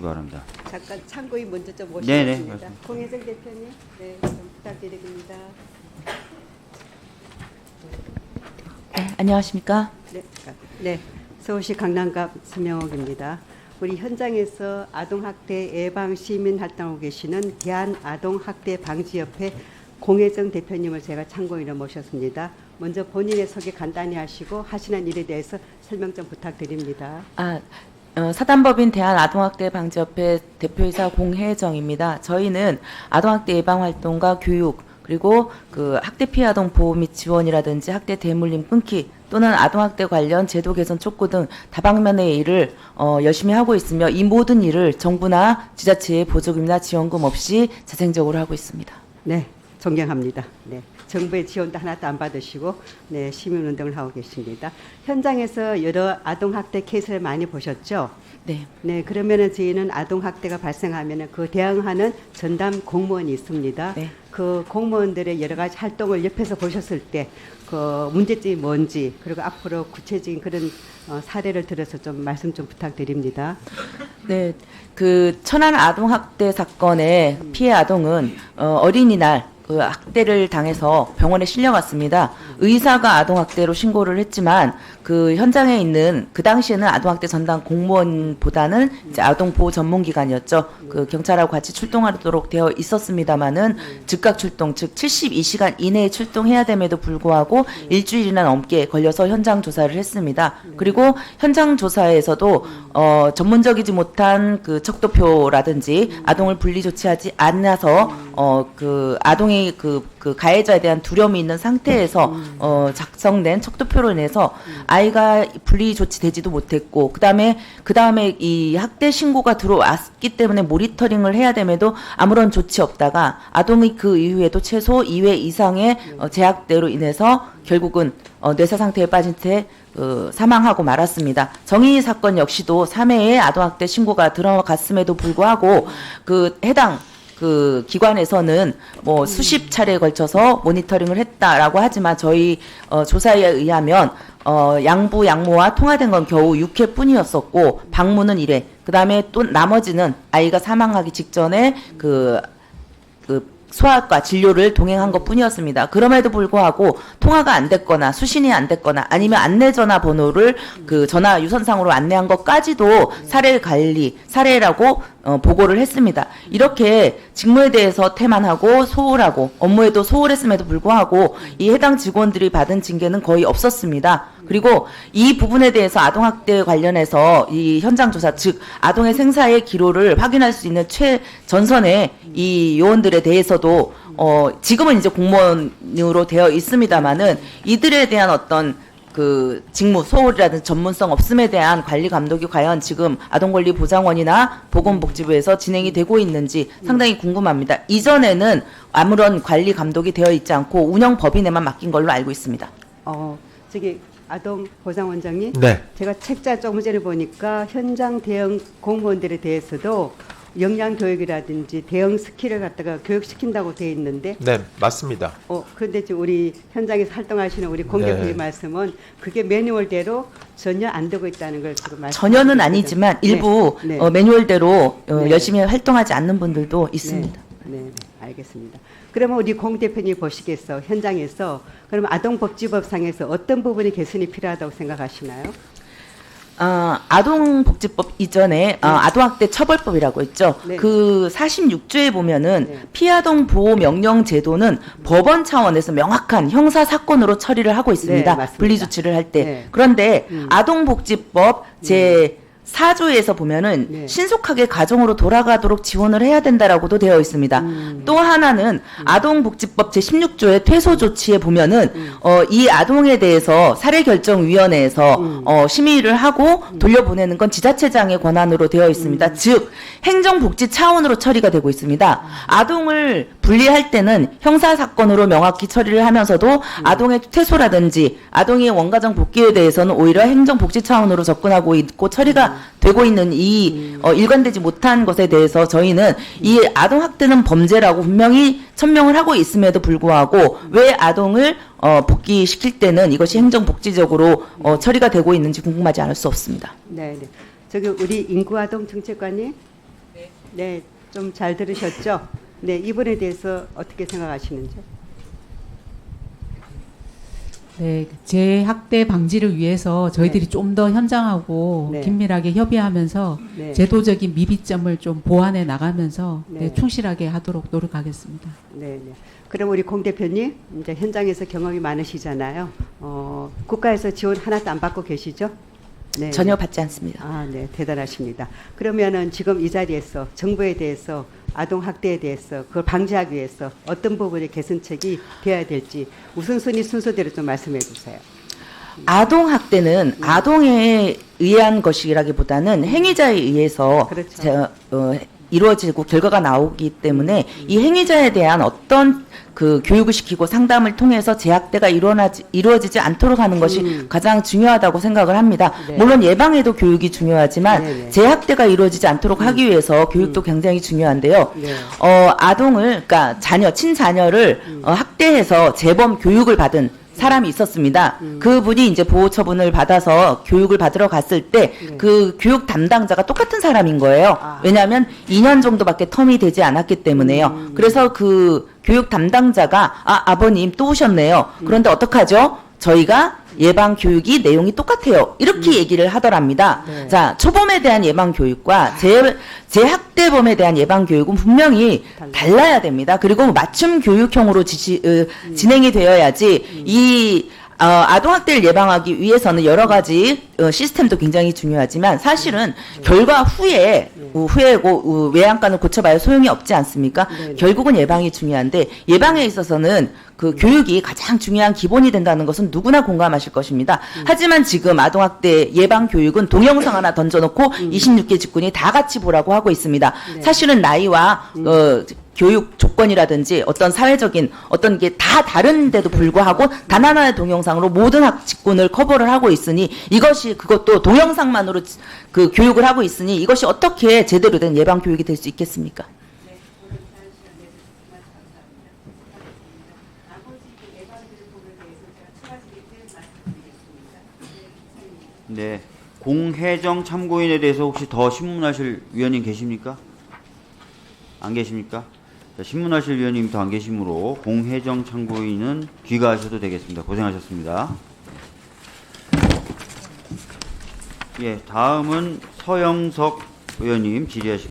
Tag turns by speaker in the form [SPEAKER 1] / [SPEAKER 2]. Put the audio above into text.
[SPEAKER 1] 바랍니다.
[SPEAKER 2] 잠깐 참고인 먼저 좀
[SPEAKER 1] 네네,
[SPEAKER 2] 모시겠습니다.
[SPEAKER 1] 맞습니다.
[SPEAKER 2] 공혜정 대표님, 네, 좀 부탁드립니다.
[SPEAKER 3] 네, 안녕하십니까?
[SPEAKER 2] 네, 서울시 강남갑 서명옥입니다. 우리 현장에서 아동학대 예방 시민 활동하고 계시는 대한아동학대방지협회 공혜정 대표님을 제가 참고인으로 모셨습니다. 먼저 본인의 소개 간단히 하시고 하시는 일에 대해서 설명 좀 부탁드립니다.
[SPEAKER 3] 사단법인 대한아동학대방지협회 대표이사 공혜정입니다. 저희는 아동학대 예방활동과 교육, 그리고 그 학대 피해 아동 보호 및 지원이라든지 학대 대물림 끊기 또는 아동학대 관련 제도 개선 촉구 등 다방면의 일을 열심히 하고 있으며 이 모든 일을 정부나 지자체의 보조금이나 지원금 없이 자생적으로 하고 있습니다.
[SPEAKER 2] 네, 존경합니다. 네, 정부의 지원도 하나도 안 받으시고 네, 시민운동을 하고 계십니다. 현장에서 여러 아동학대 케이스를 많이 보셨죠?
[SPEAKER 3] 네.
[SPEAKER 2] 네, 그러면은 저희는 아동학대가 발생하면은 그 대응하는 전담 공무원이 있습니다.
[SPEAKER 3] 네.
[SPEAKER 2] 그 공무원들의 여러 가지 활동을 옆에서 보셨을 때 그 문제점이 뭔지 그리고 앞으로 구체적인 그런 사례를 들어서 좀 말씀 좀 부탁드립니다.
[SPEAKER 3] 네, 그 천안 아동학대 사건의 피해 아동은 어린이날 그 학대를 당해서 병원에 실려갔습니다. 의사가 아동학대로 신고를 했지만 그 현장에 있는 그 당시에는 아동학대 전담 공무원보다는 이제 아동보호 전문기관이었죠. 그 경찰하고 같이 출동하도록 되어 있었습니다만은 즉각 출동, 즉 72시간 이내에 출동해야 됨에도 불구하고 일주일이나 넘게 걸려서 현장 조사를 했습니다. 그리고 현장 조사에서도 전문적이지 못한 그 척도표라든지 아동을 분리 조치하지 않아서 그 아동의 그 가해자에 대한 두려움이 있는 상태에서 작성된 척도표로 인해서 아이가 분리 조치되지도 못했고 그다음에 이 학대 신고가 들어왔기 때문에 모니터링을 해야 됨에도 아무런 조치 없다가 아동이 그 이후에도 최소 2회 이상의 재학대로 인해서 결국은 뇌사 상태에 빠진 채 사망하고 말았습니다. 정의 사건 역시도 3회의 아동학대 신고가 들어갔음에도 불구하고 그 해당 그 기관에서는 뭐 수십 차례에 걸쳐서 모니터링을 했다라고 하지만 저희 조사에 의하면 양부 양모와 통화된 건 겨우 6회뿐이었었고 방문은 1회. 그다음에 또 나머지는 아이가 사망하기 직전에 그 소아과 진료를 동행한 것뿐이었습니다. 그럼에도 불구하고 통화가 안 됐거나 수신이 안 됐거나 아니면 안내 전화 번호를 그 전화 유선상으로 안내한 것까지도 사례라고 보고를 했습니다. 이렇게 직무에 대해서 태만하고 소홀하고 업무에도 소홀했음에도 불구하고 이 해당 직원들이 받은 징계는 거의 없었습니다. 그리고 이 부분에 대해서 아동학대 관련해서 이 현장 조사, 즉 아동의 생사의 기로를 확인할 수 있는 최전선의 이 요원들에 대해서도 지금은 이제 공무원으로 되어 있습니다만은 이들에 대한 어떤 그 직무 소홀이라든지 전문성 없음에 대한 관리 감독이 과연 지금 아동권리보장원이나 보건복지부에서 진행이 되고 있는지 상당히 궁금합니다. 이전에는 아무런 관리 감독이 되어 있지 않고 운영법인에만 맡긴 걸로 알고 있습니다.
[SPEAKER 2] 저기 아동보장원장님,
[SPEAKER 4] 네.
[SPEAKER 2] 제가 책자 조금 전에 보니까 현장 대응 공무원들에 대해서도 역량 교육이라든지 대응 스킬을 갖다가 교육시킨다고 되어 있는데,
[SPEAKER 4] 네, 맞습니다.
[SPEAKER 2] 그런데 지금 우리 현장에서 활동하시는 우리 공 대표의
[SPEAKER 4] 네.
[SPEAKER 2] 말씀은 그게 매뉴얼대로 전혀 안 되고 있다는 걸 지금 말씀.
[SPEAKER 3] 전혀는 아니지만 일부
[SPEAKER 2] 네.
[SPEAKER 3] 매뉴얼대로
[SPEAKER 2] 네.
[SPEAKER 3] 열심히 활동하지 않는 분들도 있습니다.
[SPEAKER 2] 네, 알겠습니다. 그러면 우리 공 대표님 보시겠어 현장에서 그럼 아동복지법상에서 어떤 부분이 개선이 필요하다고 생각하시나요?
[SPEAKER 3] 아동복지법 이전에 아동학대 처벌법이라고 있죠.
[SPEAKER 2] 네.
[SPEAKER 3] 그 46조에 보면은
[SPEAKER 2] 네.
[SPEAKER 3] 피아동 보호 명령 제도는 법원 차원에서 명확한 형사 사건으로 처리를 하고 있습니다.
[SPEAKER 2] 네, 맞습니다.
[SPEAKER 3] 분리 조치를 할 때.
[SPEAKER 2] 네.
[SPEAKER 3] 그런데 아동복지법 제 4조에서 보면은
[SPEAKER 2] 네.
[SPEAKER 3] 신속하게 가정으로 돌아가도록 지원을 해야 된다라고도 되어 있습니다. 또 하나는 아동복지법 제16조의 퇴소 조치에 보면은 이 아동에 대해서 사례결정위원회에서 심의를 하고 돌려보내는 건 지자체장의 권한으로 되어 있습니다. 즉 행정복지 차원으로 처리가 되고 있습니다. 아동을 분리할 때는 형사사건으로 명확히 처리를 하면서도 아동의 퇴소라든지 아동의 원가정 복귀에 대해서는 오히려 행정복지 차원으로 접근하고 있고 처리가 되고 있는 이 일관되지 못한 것에 대해서 저희는 이 아동학대는 범죄라고 분명히 천명을 하고 있음에도 불구하고 왜 아동을 복귀시킬 때는 이것이 행정복지적으로 처리가 되고 있는지 궁금하지 않을 수 없습니다.
[SPEAKER 2] 네, 네. 저기 우리 인구아동 정책관님, 네, 좀 잘 들으셨죠? 네, 이 부분에 대해서 어떻게 생각하시는지?
[SPEAKER 1] 네, 재학대 방지를 위해서 저희들이 좀 더 현장하고
[SPEAKER 2] 네.
[SPEAKER 1] 긴밀하게 협의하면서
[SPEAKER 2] 네.
[SPEAKER 1] 제도적인 미비점을 좀 보완해 나가면서
[SPEAKER 2] 네.
[SPEAKER 1] 네, 충실하게 하도록 노력하겠습니다.
[SPEAKER 2] 네, 네. 그럼 우리 공 대표님 이제 현장에서 경험이 많으시잖아요. 국가에서 지원 하나도 안 받고 계시죠? 네.
[SPEAKER 3] 전혀 받지 않습니다.
[SPEAKER 2] 아, 네, 대단하십니다. 그러면은 지금 이 자리에서 정부에 대해서 아동 학대에 대해서 그걸 방지하기 위해서 어떤 부분의 개선책이 되어야 될지 우선순위 순서대로 좀 말씀해 주세요.
[SPEAKER 3] 아동 학대는 아동에 의한 것이라기보다는 행위자에 의해서
[SPEAKER 2] 그렇죠.
[SPEAKER 3] 이루어지고 결과가 나오기 때문에 이 행위자에 대한 어떤 그 교육을 시키고 상담을 통해서 재학대가 이루어지지 않도록 하는 것이 가장 중요하다고 생각을 합니다.
[SPEAKER 2] 네.
[SPEAKER 3] 물론 예방에도 교육이 중요하지만
[SPEAKER 2] 네네.
[SPEAKER 3] 재학대가 이루어지지 않도록 하기 위해서 교육도 굉장히 중요한데요.
[SPEAKER 2] 네.
[SPEAKER 3] 아동을 그러니까 친자녀를 학대해서 재범 교육을 받은 사람이 있었습니다. 그분이 이제 보호 처분을 받아서 교육을 받으러 갔을 때 그 교육 담당자가 똑같은 사람인 거예요.
[SPEAKER 2] 아.
[SPEAKER 3] 왜냐하면 2년 정도밖에 텀이 되지 않았기 때문에요. 그래서 그 교육 담당자가 아버님 또 오셨네요. 그런데 어떡하죠? 저희가 예방 교육이 내용이 똑같아요. 이렇게 얘기를 하더랍니다.
[SPEAKER 2] 네.
[SPEAKER 3] 자, 초범에 대한 예방 교육과 재학대범에 대한 예방 교육은 분명히 달라야 됩니다. 그리고 맞춤 교육형으로 진행이 되어야지 이 아동학대를 예방하기 위해서는 여러 가지 시스템도 굉장히 중요하지만 사실은 결과 후에고 외양간을 고쳐봐야 소용이 없지 않습니까?
[SPEAKER 2] 네네.
[SPEAKER 3] 결국은 예방이 중요한데 예방에 있어서는 그 교육이 가장 중요한 기본이 된다는 것은 누구나 공감하실 것입니다. 하지만 지금 아동학대 예방 교육은 동영상 하나 던져놓고 26개 직군이 다 같이 보라고 하고 있습니다.
[SPEAKER 2] 네.
[SPEAKER 3] 사실은 나이와 교육 조건이라든지 어떤 사회적인 어떤 게 다 다른데도 불구하고 단 하나의 동영상으로 모든 직군을 커버를 하고 있으니 이것이 그것도 동영상만으로 그 교육을 하고 있으니 이것이 어떻게 제대로 된 예방 교육이 될 수 있겠습니까?
[SPEAKER 4] 네, 공혜정 참고인에 대해서 혹시 더 신문하실 위원님 계십니까? 안 계십니까? 자, 신문하실 위원님 더 안 계시므로 공혜정 참고인은 귀가하셔도 되겠습니다. 고생하셨습니다. 예, 다음은 서영석 의원님 질의하시.